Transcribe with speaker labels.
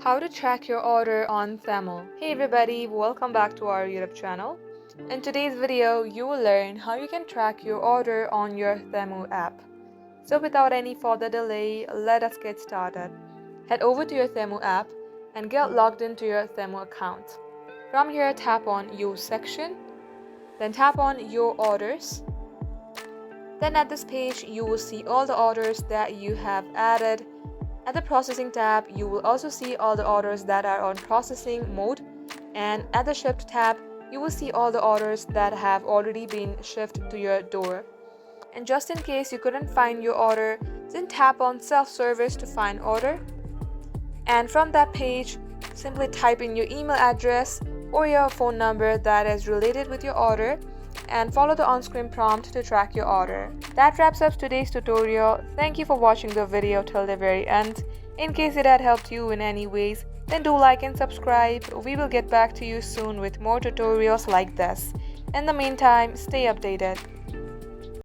Speaker 1: How to track your order on Temu. Hey everybody, welcome back to our YouTube channel. In today's video, you will learn how you can track your order on your Temu app. So without any further delay, let us get started. Head over to your Temu app and get logged into your Temu account. From here, tap on Use section, then tap on Your Orders. Then at this page, you will see all the orders that you have added. At the Processing tab, you will also see all the orders that are on processing mode, and at the Shipped tab, you will see all the orders that have already been shipped to your door. And just in case you couldn't find your order, then tap on Self-Service to find order. And from that page, simply type in your email address or your phone number that is related with your order and follow the on-screen prompt to track your order. That wraps up today's tutorial. Thank you for watching the video till the very end. In case it had helped you in any ways, then do like and subscribe. We will get back to you soon with more tutorials like this. In the meantime, stay updated.